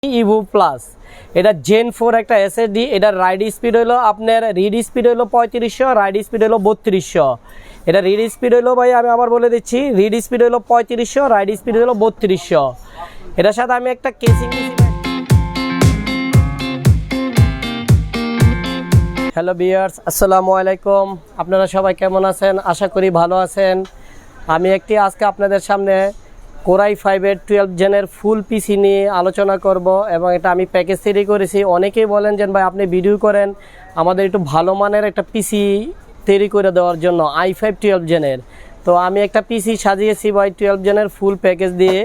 Ivo plus এটা gen 4 একটা SSD. এটা রাইড স্পিড হলো আপনার রিড স্পিড হলো 3500, রাইড স্পিড হলো 3200। এটা রিড স্পিড হলো ভাই আমি আবার বলে দিচ্ছি, রিড স্পিড হলো 3500, রাইড স্পিড হলো 3200। এটার সাথে আমি একটা কেসিং দিয়েছি। হ্যালো ভিউয়ার্স, আসসালামু আলাইকুম। আপনারা সবাই কেমন আছেন? আশা করি ভালো আছেন। আমি আজকে আপনাদের সামনে কোরাই 5-এর 12 জেনের ফুল পিসি নিয়ে আলোচনা করব এবং এটা আমি প্যাকেজ তৈরি করেছি। অনেকেই বলেন যে ভাই আপনি ভিডিও করেন আমাদের একটু ভালো মানের একটা পিসি তৈরি করে দেওয়ার জন্য i5 12 জেনের। তো আমি একটা পিসি সাজিয়েছি ভাই 12 জেনের ফুল প্যাকেজ দিয়ে।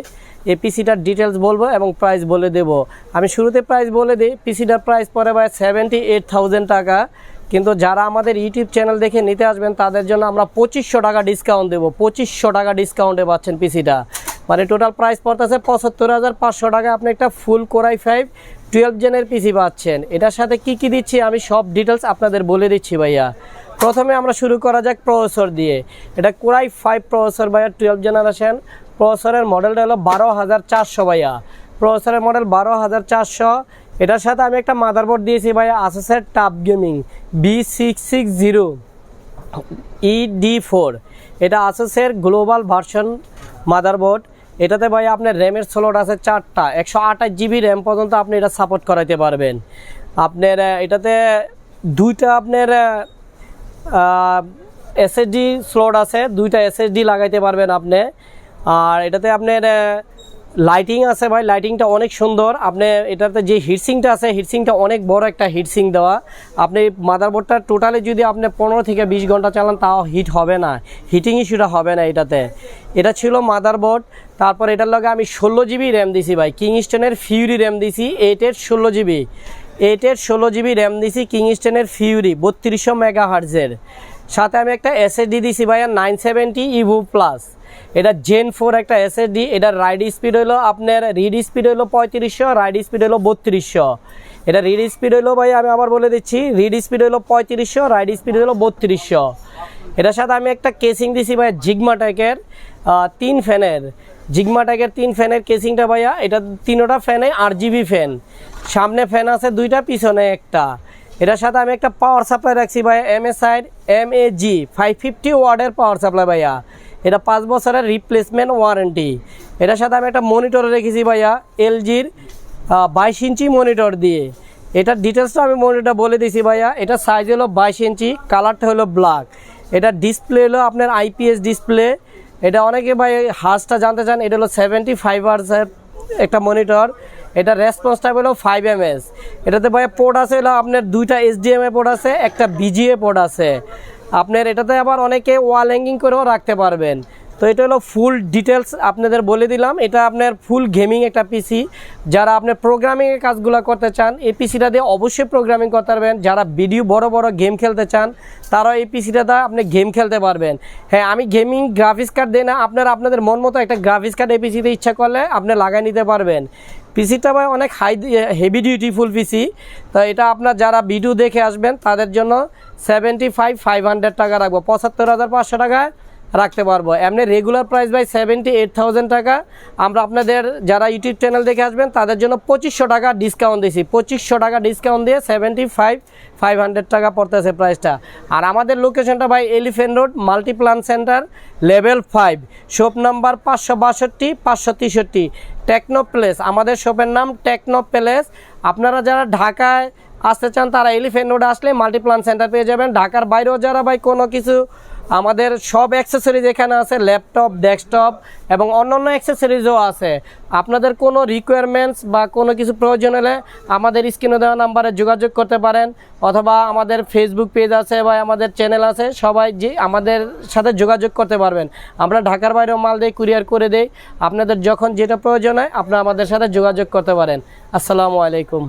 এই পিসিটার ডিটেলস বলবো এবং প্রাইস বলে দেব। আমি শুরুতে প্রাইস বলে দিই, পিসিটার প্রাইস পড়ে ভাই 78,000 টাকা। কিন্তু যারা আমাদের ইউটিউব চ্যানেল দেখে নিতে আসবেন তাদের জন্য আমরা 2500 টাকা ডিসকাউন্ট দেবো। 2500 টাকা ডিসকাউন্টে পাচ্ছেন পিসিটা, মানে টোটাল প্রাইস পড়তেছে 75,500 টাকা। আপনি একটা ফুল কোরাই 5 12 জেনের পিসি পাচ্ছেন। এটার সাথে কি কি দিচ্ছি আমি সব ডিটেলস আপনাদের বলে দিচ্ছি ভাইয়া। প্রথমে আমরা শুরু করা যাক প্রসেসর দিয়ে। এটা কোরাই 5 প্রসেসর ভাইয়া 12 জেনারেশন। প্রসেসরের মডেলটা হলো 12400 ভাইয়া। প্রসেসরের মডেল 12400। এটার সাথে আমি একটা মাদারবোর্ড দিয়েছি ভাইয়া আসুসের টাফ গেমিং B660 ED4। এটা আসুসের গ্লোবাল ভার্সন মাদারবোর্ড। এটাতে ভাই আপনার র্যামের স্লট আছে 4টা, 128 জিবি র্যাম পর্যন্ত আপনি এটা সাপোর্ট করাইতে পারবেন। আপনার এটাতে 2টা আপনার এসএসডি স্লট আছে, 2টা এসএসডি লাগাইতে পারবেন আপনি। আর এটাতে আপনার লাইটিং আছে ভাই, লাইটিংটা অনেক সুন্দর। আপনি এটাতে যে হিটসিংটা আছে, হিটসিংটা অনেক বড় একটা হিটসিং দেওয়া। আপনি মাদারবোর্ডটা টোটালি যদি আপনি 15 থেকে 20 ঘন্টা চালান তাও হিট হবে না, হিটিং ইস্যুটা হবে না এটাতে। এটা ছিল মাদারবোর্ড। তারপর এটার লগে আমি 16 জিবি র্যাম দিছি ভাই, কিংস্টনের ফিউরি র্যাম দিছি। 8-এর 16 জিবি, 8-এর 16 জিবি র্যাম দিছি কিংস্টনের ফিউরি 3200 মেগাহার্জের। সাথে আমি একটা এসএসডি দিছি ভাইয়া 970 ইভো প্লাস। এটা জেন 4 একটা এসএসডি। এটা রাইড স্পিড হলো আপনার রিড স্পিড হলো 3500, রাইড স্পিড হলো 3200। এটা রিড স্পিড হলো ভাই আমি আবার বলে দিচ্ছি, রিড স্পিড হলো 3500, রাইড স্পিড হলো 3200। এটার সাথে আমি একটা কেসিং দিছি ভাই জিগমাটেকের 3 ফ্যানের, জিগমাটেকের 3 ফ্যানের কেসিংটা ভাইয়া। এটা 3টা ফ্যানে RGB ফ্যান, সামনে ফ্যান আছে 2টা, পিছনে একটা। এটার সাথে আমি একটা পাওয়ার সাপ্লাই রাখছি ভাইয়া MSI MAG 550 ওয়াটের পাওয়ার সাপ্লাই ভাইয়া। এটা 5 বছরের রিপ্লেসমেন্ট ওয়ারেন্টি। এটার সাথে আমি একটা মনিটর রেখেছি ভাইয়া LGর 22 ইঞ্চি মনিটর দিয়ে। এটার ডিটেলসটা আমি মনিটরটা বলে দিয়েছি ভাইয়া। এটা সাইজ হলো 22 ইঞ্চি, কালারটা হলো ব্ল্যাক। এটা ডিসপ্লে হলো আপনার IPS ডিসপ্লে। এটা অনেকে ভাই হার্সটা জানতে চান। এটা হলো 75 হার্জের একটা মনিটর। এটা রেসপন্স টাইম হলো 5 ms। এটাতে ভাই পোর্ট আছে হলো আপনার 2টা HDMI পোর্ট আছে, একটা BGA পোর্ট আছে আপনার। এটাতে আবার অনেকে ওয়াল হ্যাঙ্গিং করেও রাখতে পারবেন। তো এটা হলো ফুল ডিটেলস আপনাদের বলে দিলাম। এটা আপনার ফুল গেমিং একটা পিসি। যারা আপনার প্রোগ্রামিংয়ের কাজগুলো করতে চান এই পিসিটা দিয়ে অবশ্যই প্রোগ্রামিং করতে পারবেন। যারা ভিডিও বড় বড় গেম খেলতে চান তারাও এই পিসিটা দিয়ে আপনি গেম খেলতে পারবেন। হ্যাঁ, আমি গেমিং গ্রাফিক্স কার্ড দিই না, আপনাদের মন মতো একটা গ্রাফিক্স কার্ড এই পিসিতে ইচ্ছা করলে আপনি লাগাই নিতে পারবেন। পিসিটা ভাই অনেক হেভি ডিউটিফুল পিসি। তো এটা আপনার যারা ভিডিও দেখে আসবেন তাদের জন্য 75,500 টাকা রাখবো, 75,500 টাকায় রাখতে পারবো। এমনি রেগুলার প্রাইস ভাই 78,000 টাকা। আমরা আপনাদের যারা ইউটিউব চ্যানেল দেখে আসবেন তাদের জন্য 2500 টাকা ডিসকাউন্ট দিয়েছি। 2500 টাকা ডিসকাউন্ট দিয়ে 75,500 টাকা পড়তেছে প্রাইসটা। আর আমাদের লোকেশনটা ভাই Elephant Road Multiplan Center level 5, shop number 562 563 Techno Palace. আমাদের শপের নাম টেকনো প্যালেস। আপনারা যারা ঢাকায় আসতে চান তারা এলিফ্যান্ট রোডে আসলে মাল্টিপ্লান সেন্টার পেয়ে যাবেন। ঢাকার বাইরেও যারা ভাই কোনো কিছু আমাদের সব অ্যাক্সেসরিজ এখানে আছে, ল্যাপটপ, ডেস্কটপ এবং অন্যান্য অ্যাক্সেসরিজও আছে। আপনাদের কোনো রিকোয়ারমেন্টস বা কোনো কিছু প্রয়োজন হলে আমাদের স্ক্রিনে দেওয়া নাম্বারে যোগাযোগ করতে পারেন, অথবা আমাদের ফেসবুক পেজ আছে বা আমাদের চ্যানেল আছে, সবাই যে আমাদের সাথে যোগাযোগ করতে পারবেন। আমরা ঢাকার বাইরেও মাল দিয়ে কুরিয়ার করে দেই। আপনাদের যখন যেটা প্রয়োজন হয় আপনারা আমাদের সাথে যোগাযোগ করতে পারেন। আসসালামু আলাইকুম।